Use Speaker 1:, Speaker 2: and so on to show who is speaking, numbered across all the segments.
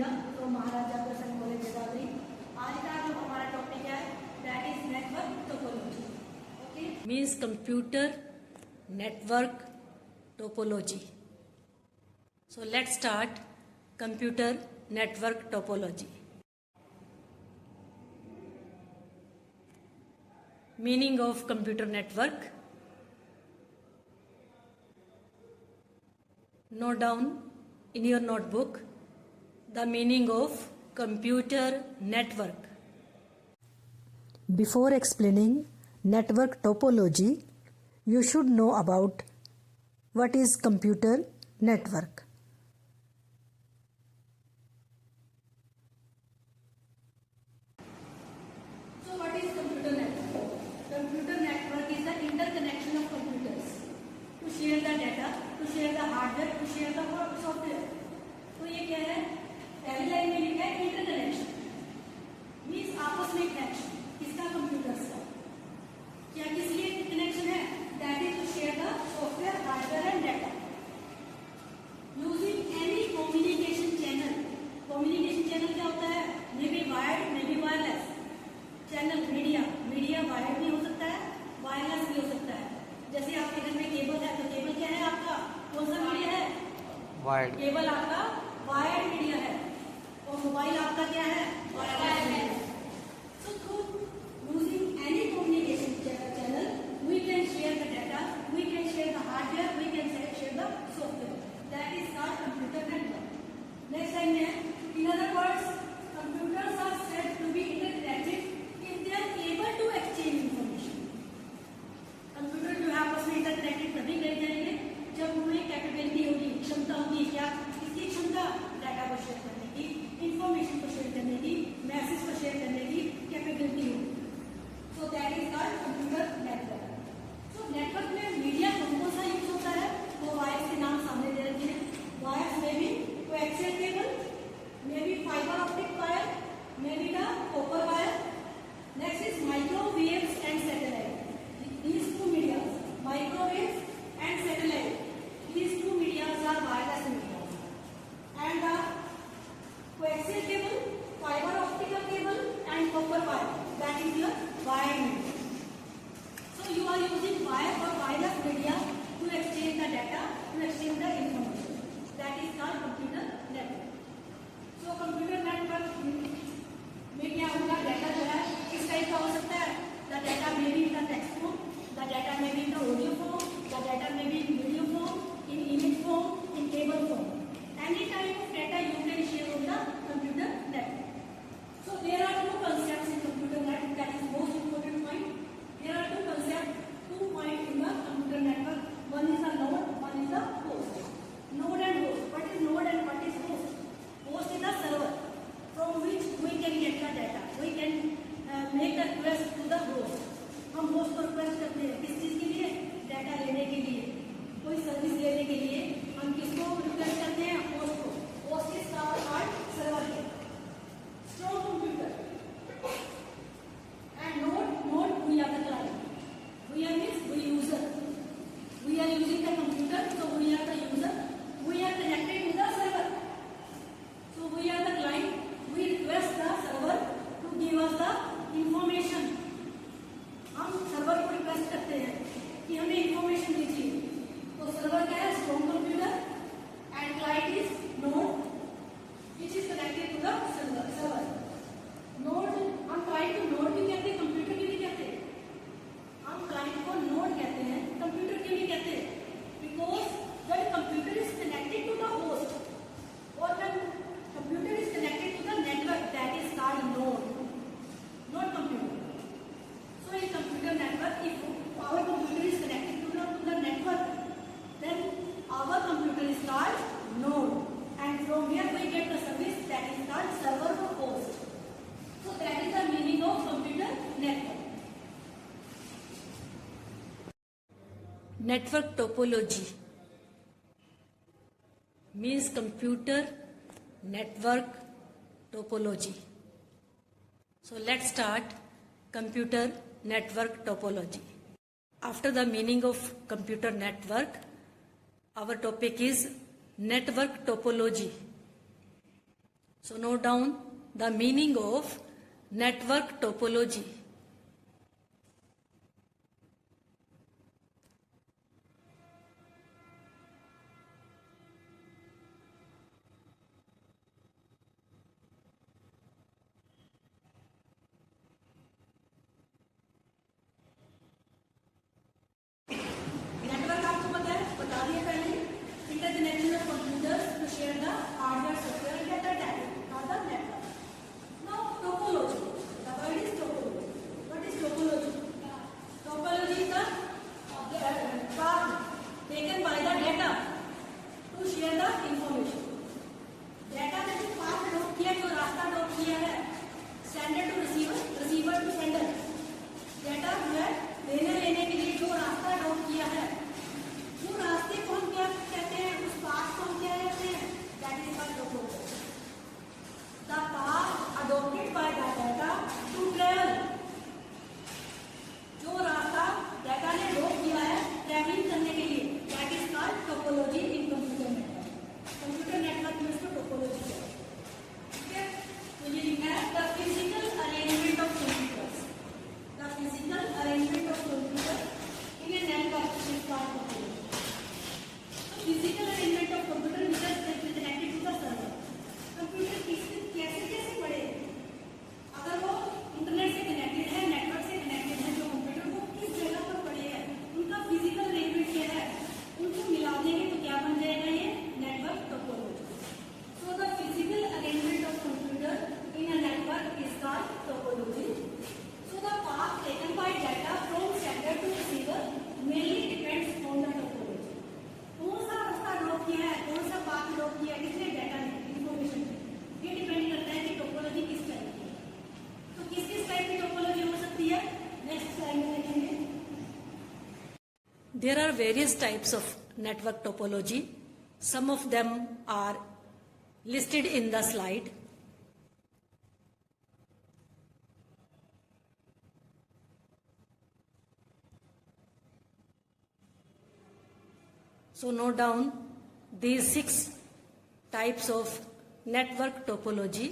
Speaker 1: India from Maharaja Prasanna College Jadavri. आज का जो हमारा टॉपिक है that is network topology. Okay?
Speaker 2: Means computer network topology. So let's start computer network topology. Meaning of computer network. Note down in your notebook the meaning of computer network. Before explaining network topology, you should know about what is computer network.
Speaker 1: So what is computer network? Computer network is the interconnection of computers to share the data, to share the hardware, to share the software. तो ये क्या है? पहली line में लिखा है interconnection, means आपस में कनेक्शन किसका? कंप्यूटर्स का। क्या किस लिए कनेक्शन है? That is to share the software, hardware and data using any communication channel. Communication channel क्या होता है? May be wired, may be wireless channel. Media wired भी हो सकता है, वायरलेस भी हो सकता है। जैसे आपके घर में केबल है तो केबल क्या है आपका? कौन सा मीडिया है?
Speaker 3: वायर्ड।
Speaker 1: केबल आपका वायर्ड मीडिया है और मोबाइल आपका क्या है? वायरलेस मीडिया है। So through using any communication channel, we can share the data, we can share the hardware, we can share the software. That is called computer network. Next line है, in other words, computers are said to be interconnected if they are able to exchange information. Computer जो है आपस में interconnected तभी कर जाएंगे जब उन्हें कैपेबिलिटी होगी, क्षमता होगी। क्या? किसकी क्षमता? डाटा को शेयर करने की, इंफॉर्मेशन को शेयर करने की, मैसेज को शेयर करने की कैपेबिलिटी होगी। So that is called computer network. So network में मीडिया कौन सा यूज होता है? वो वायर्स के नाम सामने दे रखे हैं। वायर्स में भी coaxial cable, may be fibre optic wire, may be the copper wire. Next is microwaves and satellite. These two media, microwaves and satellite, these two media are wireless media. And the coaxial cable, fiber optical cable and copper wire, that is your wire media. So you are using wire or wireless media to exchange the data, to exchange the information. That is called computer network. So computer network में क्या होगा? Data जो है किस type का हो सकता है? The data may be in the text form, the data may be in the audio form, the data may be in video form, in image form, in table form. Any type of data you can share on the computer network. So there are two concepts in computer network, that is most important point. There are two concepts, 2 points in the computer network. One is the node, one is the host. Node and host. What is node and what is host? Host is the server from which we can get the data. We can make the request to the host. हम host को request करते हैं किस चीज के लिए? Data लेने के लिए, कोई सर्विस लेने के लिए हम किसको रिक्वेस्ट करते हैं? होस्ट को। होस्ट इज कॉल्ड सर्वर है। Strong computer and node we are the client. We are means we user, we are using the computer, so we are the user, we are connected with the server, so we are the client, we request the server to give us the information. हम server को request करते हैं कि हमें information दीजिए। तो server क्या है? Strong computer and client is node which is connected to the server. Node, हम क्लाइंट को नोड भी कहते हैं, कंप्यूटर भी कहते हैं। हम क्लाइंट को नोड कहते हैं, कंप्यूटर क्यों नहीं कहते? Because when computer is connected to the host और when computer is connected to the network, that is called node, not computer. So in computer network, if our computer is connected to the network, then our computer is called node, and from here we get the service that is called server or host. So that is the meaning of computer network.
Speaker 2: Network topology means computer network topology. So let's start computer network topology. After the meaning of computer network, our topic is network topology. So note down the meaning of network topology.
Speaker 1: Network आपको पता है, बता दिया पहले, interconnection of computers to share the hardware software and data for the network. Now topology. The word is topology. What is topology? Topology is the path taken by the data to share the information. Data ने जो path drop किया, जो रास्ता drop किया है, sender to receiver, receiver to sender, data जो है लेने लेने के लिए जो रास्ता ड्रॉप किया है, वो रास्ते को हम क्या कहते हैं, उस पाथ को हम क्या कहते हैं, that is called topology. The path adopted by the data to travel, जो रास्ता डेटा ने ड्रॉप किया है ट्रैवलिंग करने के लिए, that is called topology in computer network. Computer network में इसको टोपोलॉजी है. ठीक है, तो ये लिखा है the physical arrangement of computers. The physical arrangement of computer in a network is called topology. तो physical arrangement of computer which is connected to the server. Computer कैसे कैसे पड़े, अगर वो इंटरनेट से कनेक्टेड है, नेटवर्क से कनेक्टेड है, जो कंप्यूटर वो किस जगह पर पड़े हैं, उनका फिजिकल अरेंजमेंट क्या है, उनको मिला देंगे तो क्या बन जाएगा, ये network topology. So the physical arrangement of computer in a network is called topology. So the path taken by data from sender to receiver mainly depends on the topology. कौन सा रास्ता ड्रॉप किया है, कौन सा पाथ ड्रॉप किया है, किसने डेटा ने, इंफॉर्मेशन, ये डिपेंड करता है कि टोपोलॉजी किस टाइप की है. तो किस किस टाइप की टोपोलॉजी हो सकती है, नेक्स्ट स्लाइड में देखेंगे.
Speaker 2: There are various types of network topology. Some of them are listed in the slide. So note down these 6 types of network topology.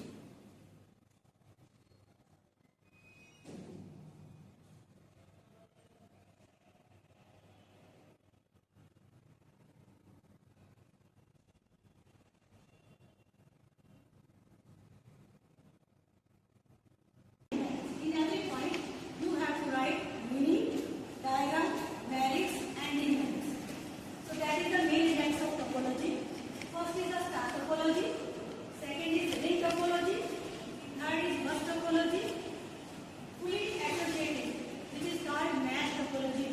Speaker 1: In every point, you have to write meaning, diagram, merits, and elements. So that is the main events of topology. First is the star topology. Second is ring topology. Third is bus topology. Fully associated, which is called mesh topology.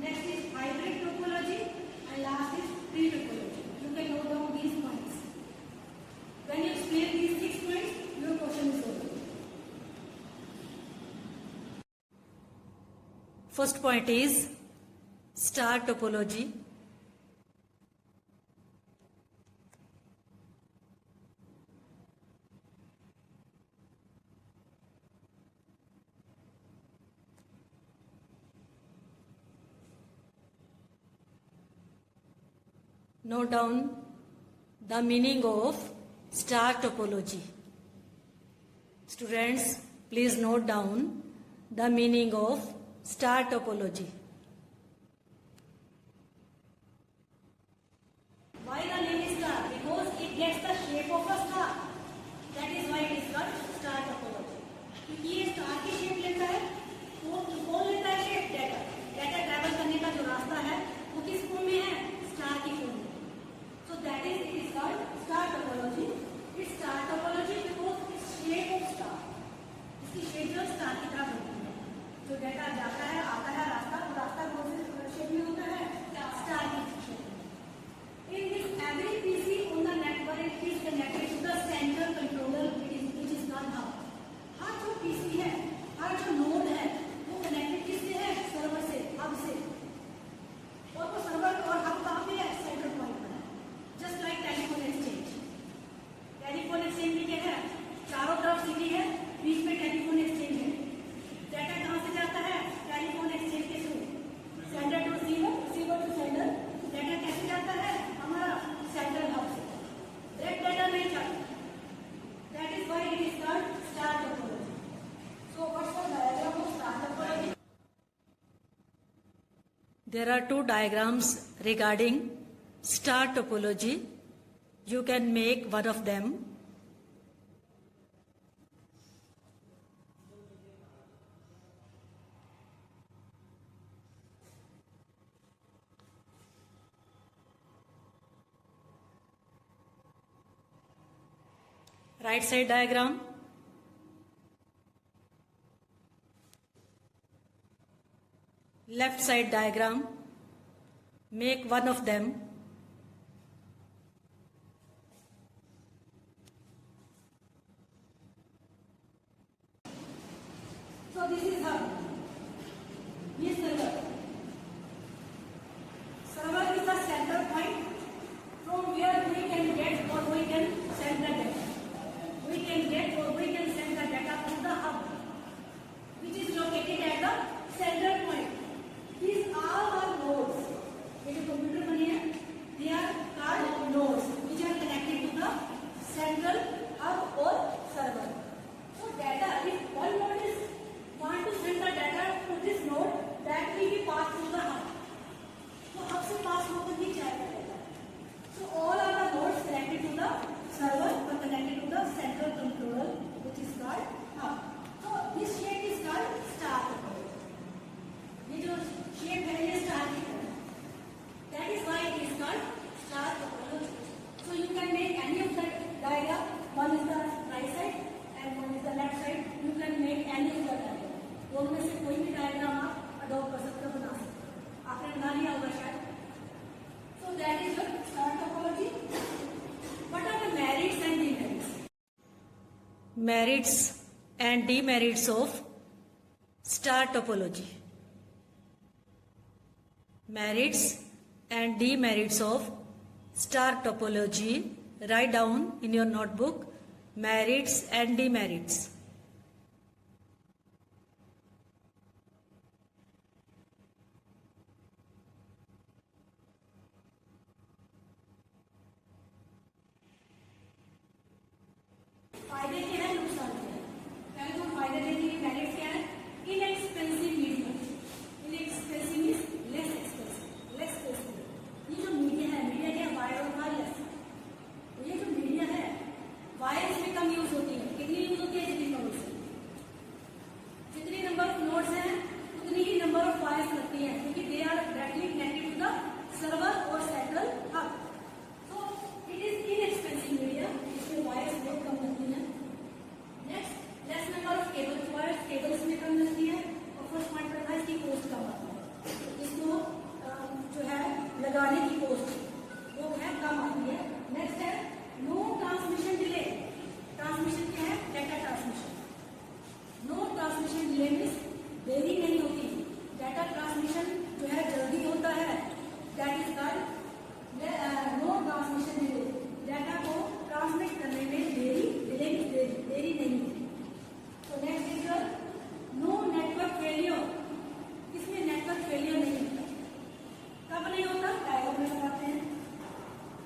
Speaker 1: Next is hybrid topology, and last is tree topology. You can note down these points. When you explain these 6 points, your question is over.
Speaker 2: First point is star topology. Note down the meaning of star topology. Students, please note down the meaning of star topology.
Speaker 1: Why the name is star? Because it gets the shape of a star. That is why it is called star topology. क्योंकि ये star की shape लेता है, वो कौन लेता है shape? Data. Data travel करने का जो रास्ता है वो किस फॉर्म में है? स्टार की फॉर्म में. So that is it is called star topology. It's star topology because it's shape of star. इसकी शेप जो स्टार की तरह होती है. जो डेटा जाता है, आता है, रास्ता
Speaker 3: There are two diagrams regarding star topology. You can make one of them. Right side diagram. Left side diagram. Make one of them.
Speaker 1: So this is hub. This server. Server is the center point from where we can get or we can send the data. We can get or we can send the data to the hub, which is located at the center point. These all are nodes. ये जो computer बने हैं, they are called nodes, which are connected to the central hub or server. So data, if one node is want to send the data to this node, that will be passed through the hub. So hub से pass होकर भी जाएगा data. So all are the nodes connected to the server or connected to the central controller, which is called hub. So this shape is called star topology. ये जो shape है ये star की तरह. That is why it is called star topology. So you can make any of the diagram. One is the right side and one is the left side. You can make any of the diagram. दोनों में से कोई भी diagram आप adopt कर सकते हो, बना सकते हो. आपने बना लिया होगा शायद. So that is your star topology. What are the merits and demerits?
Speaker 3: Merits and demerits of star topology. Merits and demerits of star topology. Write down in your notebook merits and demerits.
Speaker 1: फायदे क्या है, नुकसान क्या है? पहले तो फायदे देखिए, मेरिट्स क्या है? Inexpensive media. Inexpensive means less expensive, less costly. ये जो मीडिया है, मीडिया क्या है? वायर और वायरलेस. ये जो मीडिया है, वायर इसमें कम यूज होती है. कितनी यूज होती है? जितनी कम यूज. जितनी नंबर ऑफ नोड्स हैं उतनी ही नंबर ऑफ वायर्स लगती हैं, क्योंकि they are directly connected to the server और central hub. So it is inexpensive media. इसमें वायर्स बहुत कम लगती हैं. Next, less number of cables. Wires cables में कम लगती है. और फर्स्ट पॉइंट पर था इसकी कॉस्ट कम आती है. इसको जो है लगाने की कॉस्ट वो है कम आती है. नेक्स्ट है नो ट्रांसमिशन डिले. ट्रांसमिशन क्या है? Data transmission. No transmission delay means देरी नहीं होती. डेटा ट्रांसमिशन जो है जल्दी होता है. That is called no transmission delay. Data को ट्रांसमिट करने में देरी नहीं होती. तो next is your no network failure. इसमें नेटवर्क फेलियर नहीं होता. कब नहीं होता? डायग्राम में बताते हैं.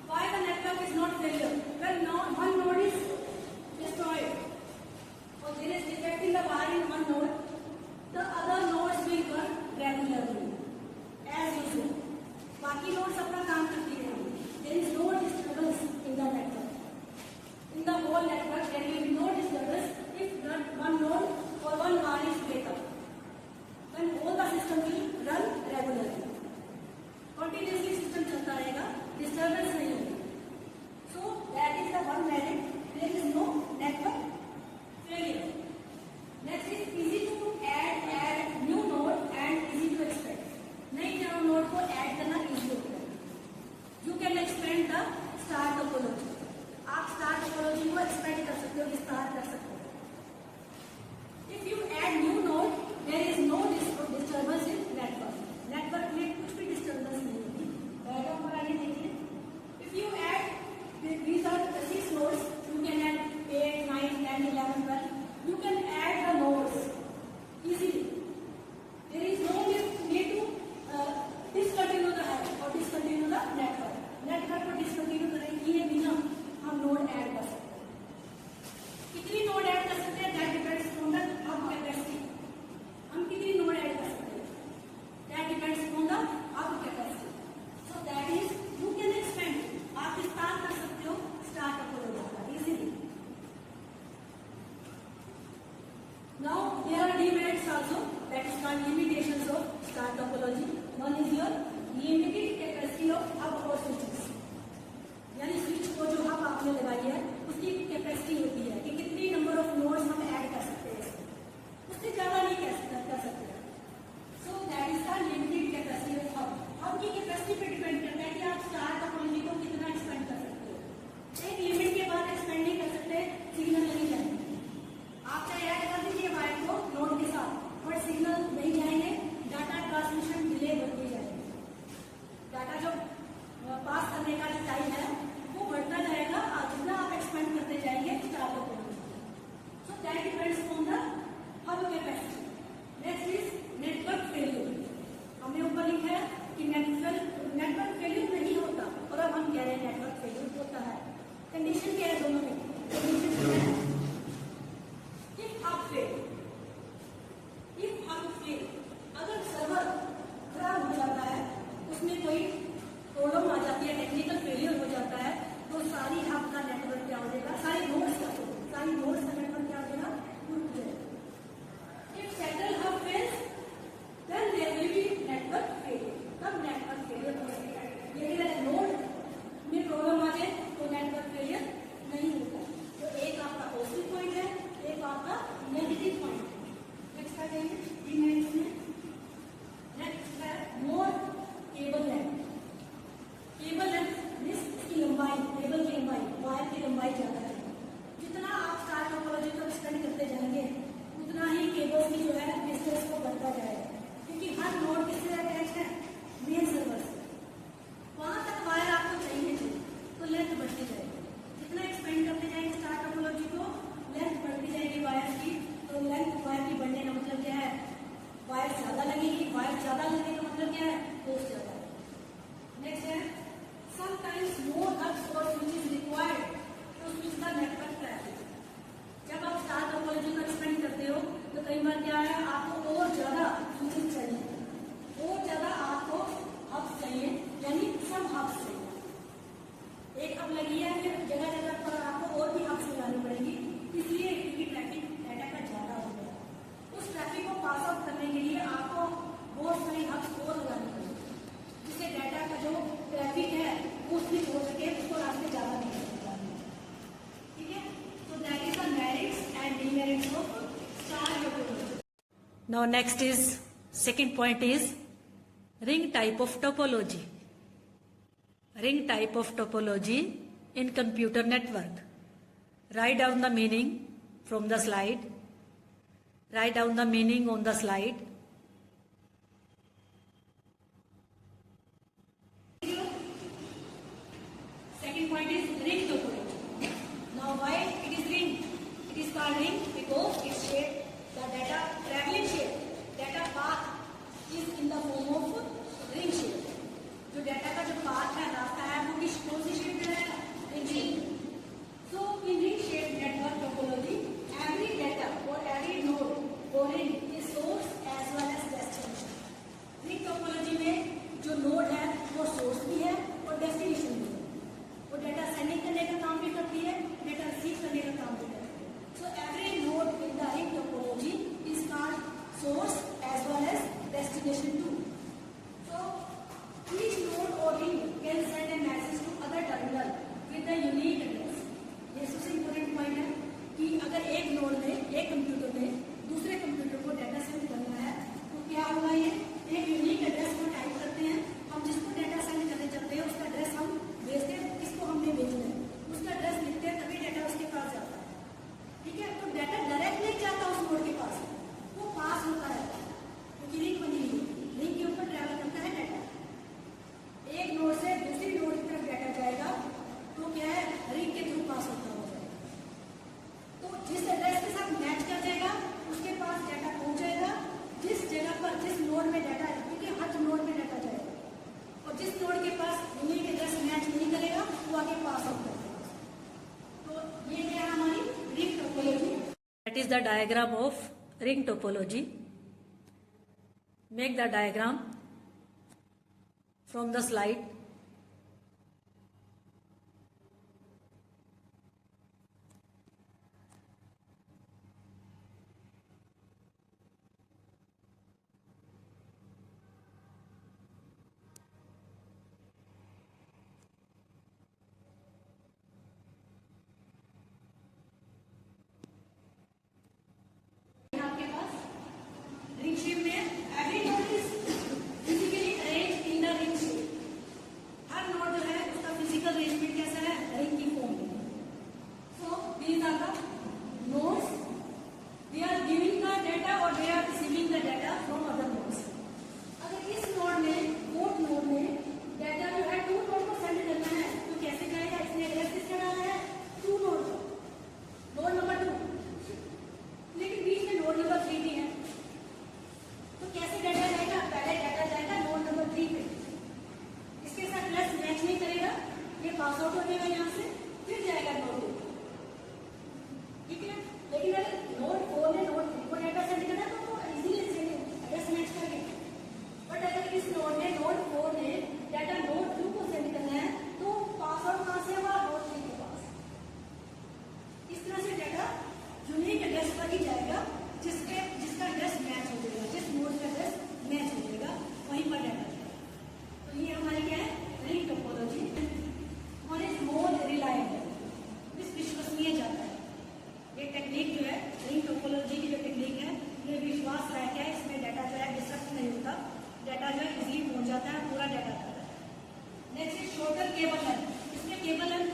Speaker 1: Why the network is not failure? When one node is destroyed or there is defect in the wire in one node, the other nodes will run regularly as usual. बाकी nodes अपना लगी है, फिर जगह जगह पर आपको और भी हब्स लगानी पड़ेगी, इसलिए क्योंकि ट्रैफिक डाटा का ज्यादा हो गया। उस ट्रैफिक को पास आउट करने के लिए आपको बहुत सारी हब्स और लगानी पड़ेगी, जिससे डाटा का जो ट्रैफिक है वो स्लिप हो सके, उसको रास्ते ज्यादा नहीं सकता। ठीक है, तो that is the merits and demerits of star topology.
Speaker 3: Now next is second point is ring type of topology. Ring type of topology in computer network. Write down the meaning from the slide. Write down the meaning on the slide.
Speaker 1: Second point is ring topology. Now why it is ring? It is called ring because its shape, the data traveling shape, data path is in the form of ring shape. जो data का जो path है, रास्ता है, वो कौन सी shape में रहेगा? Ring. So in ring shape network topology, every data or every node or ring is source as well as destination. Ring topology में जो नोड है वो सोर्स भी है और डेस्टिनेशन भी है। वो डाटा सेंडिंग करने का काम भी करती है, डाटा रिसीव करने का काम भी करती है। So every node in the ring topology is called source as well as destination too. So each node or ring can send a message to other terminal with a unique address. ये सबसे important point है कि अगर एक node में, एक computer में दूसरे कंप्यूटर को डाटा सेंड करना है तो क्या होगा? ये एक यूनिक एड्रेस को टाइप करते हैं, हम जिसको डाटा सेंड करने चाहते हैं उसका एड्रेस हम भेजते हैं, किसको हमने भेजना है उसका एड्रेस लिखते हैं, तभी डाटा उसके पास जाता है। ठीक है, तो डाटा डायरेक्ट नहीं जाता उस नोड के पास, वो पास होता रहता है क्योंकि लिंक बनी हुई है, लिंक के ऊपर ट्रैवल करता है डाटा। एक नोड से दूसरी नोड की तरफ डाटा जाएगा तो क्या है? रिंग के थ्रू पास होता है। तो जिस एड्रेस के साथ मैच कर जाएगा उसके पास डाटा पहुंच जाएगा, जिस जगह पर जिस नोड में डाटा है, क्योंकि हर नोड में डाटा जाएगा, और जिस नोड के पास यूनिक एड्रेस मैच नहीं करेगा वो आगे पास आउट कर देगा। तो ये क्या है हमारी ring topology.
Speaker 3: That is the diagram of ring topology. Make the diagram from the slide.
Speaker 1: आपके पास रिंग शेप में every node is physically arranged in the ring shape. Her node जो है उसका फिजिकल अरेंजमेंट कैसा है? रिंग की form में। So these are the nodes, they are giving the data और they are receiving the data from other nodes. अगर इस नोड में, फोर्थ नोड में डाटा जो है टू नोड को सेंड करना है तो कैसे जाएगा? इसने एड्रेस किसका डाला है? टू नोड का, नोड नंबर 2, लेकिन बीच में नोड नंबर 3 भी है, तो कैसे डाटा जाएगा? पहले डाटा जाएगा नोड नंबर 3 पे, इसके साथ प्लस मैच नहीं करेगा, ये पास आउट हो जाएगा यहाँ से, फिर जाएगा नोड 2। ठीक है, लेकिन अगर नोड 4 ने नोड 3 को डाटा सेंड करना तो वो इजीली एड्रेस मैच कर लेगा। बट अगर इस नोड ने, नोड 4 ने डाटा नोड 2 को सेंड करना है तो पास आउट कहाँ से होगा? नोड 3 के पास। इस तरह से डाटा यूनिक एड्रेस पर ही जाएगा जिसका एड्रेस मैच हो जाएगा, जिस नोड का एड्रेस मैच हो जाएगा वहीं पर डाटा जाएगा। तो ये हमारी क्या है? Ring topology. और इज मोर रिलायबल, विश्वसनीय जाता है। ये टेक्निक जो है रिंग टोपोलॉजी की जो टेक्निक है ये विश्वास लायक है, इसमें डाटा जो है डिस्ट्रक्ट नहीं होता, डाटा जो है इजीली पहुंच जाता है, पूरा डाटा आता है। Next is shorter cable length. इसमें केबल लेंथ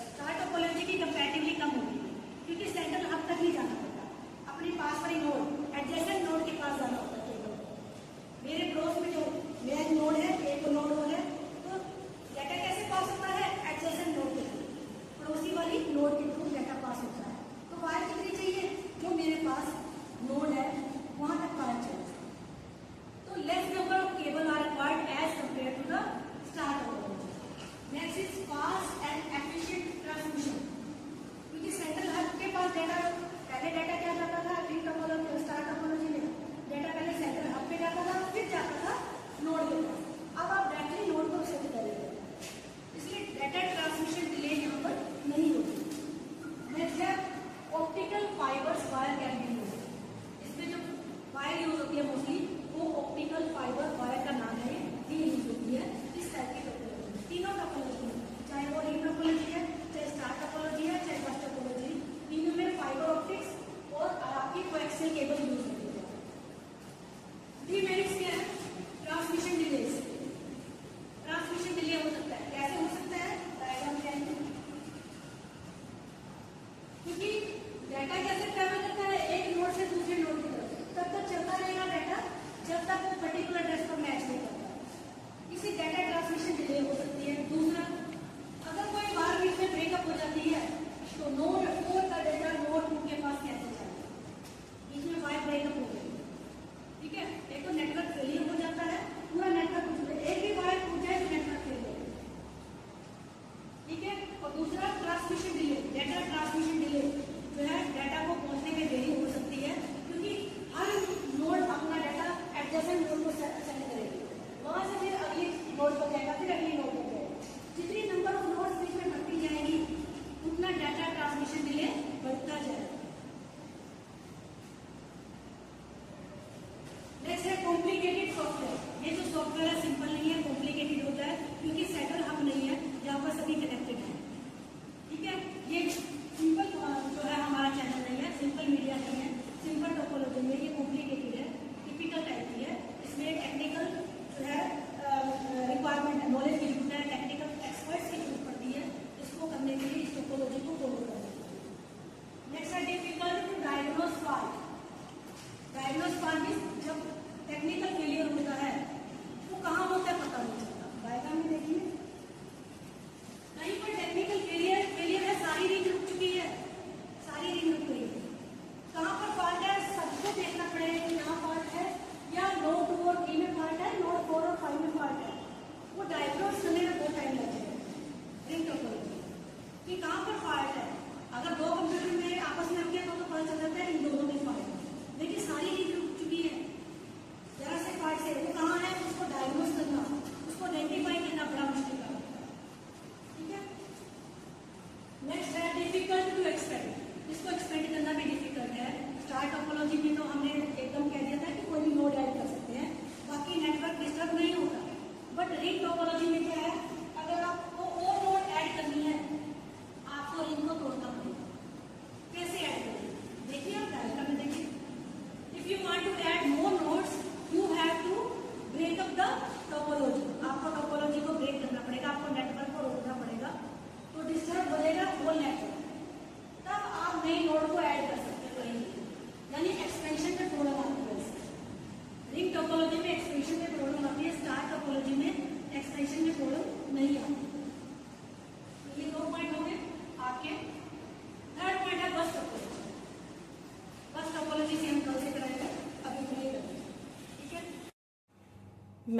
Speaker 1: स्टार टोपोलॉजी की कंपैरेटिवली कम होगी क्योंकि सेंट्रल हब तक नहीं जाना पड़ता, अपने पास वाली नोड एडजेसेंट नोड के पास जाना होता है केबल। मेरे पड़ोस में जो मेन नोड है, एक नोड हो है, तो डाटा कैसे पास होता है? एडजेसेंट नोड के थ्रू, पड़ोसी वाली नोड के थ्रू डाटा पास होता है। तो वायर कितनी चाहिए? जो मेरे पास नोड है वहां तक वायर चाहिए। तो less number of cable are required as compare to the star topology.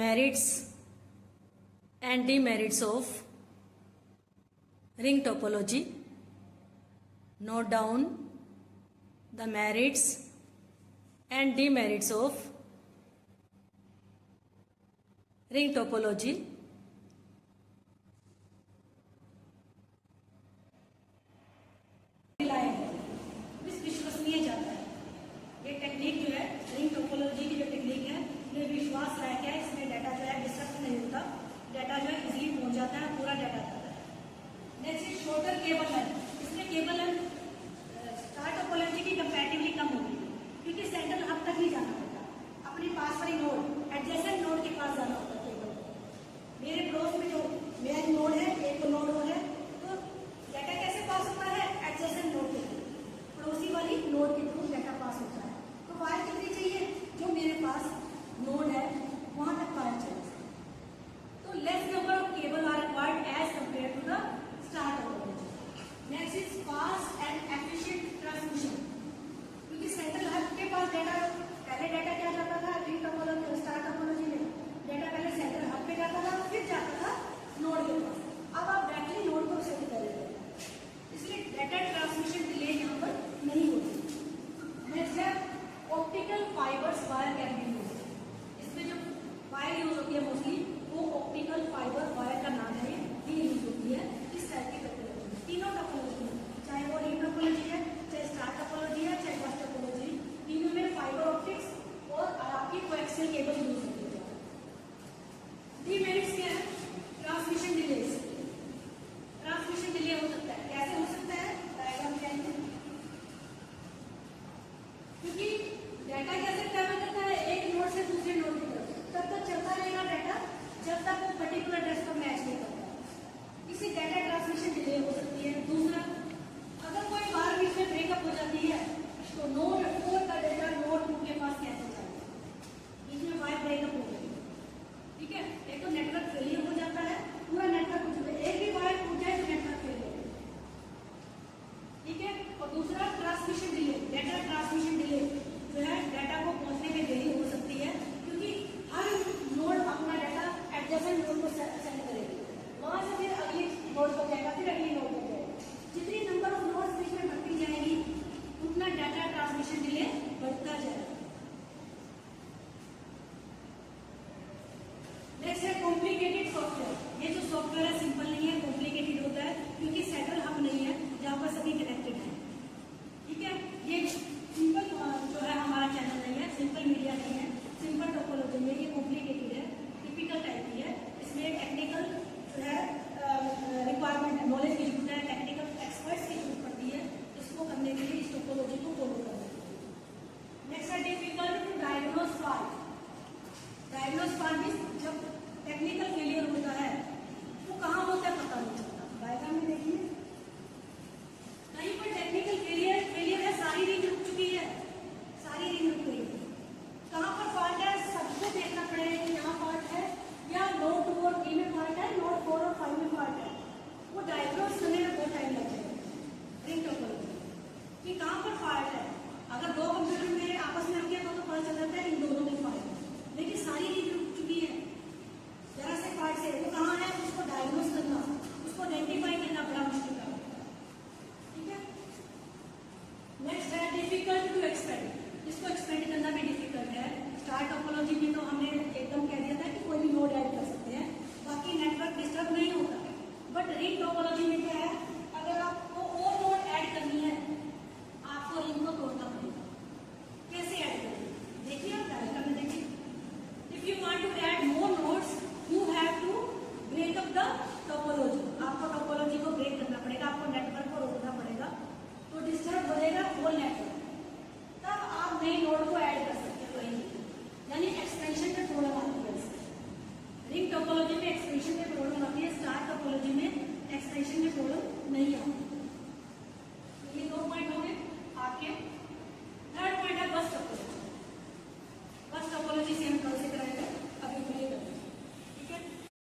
Speaker 3: merits and demerits of ring topology. Note down the merits and demerits of ring topology.
Speaker 1: विश्वसनीय जाता है। ये टेक्निक जो है रिंग टोपोलॉजी की जो टेक्निक है ये विश्वास लायक है। इसमें डाटा जो है डिस्टर्ब नहीं होता, डाटा जो है इजीली पहुंच जाता है, पूरा डाटा आता है। Next is shorter cable length. इसमें केबल लेंथ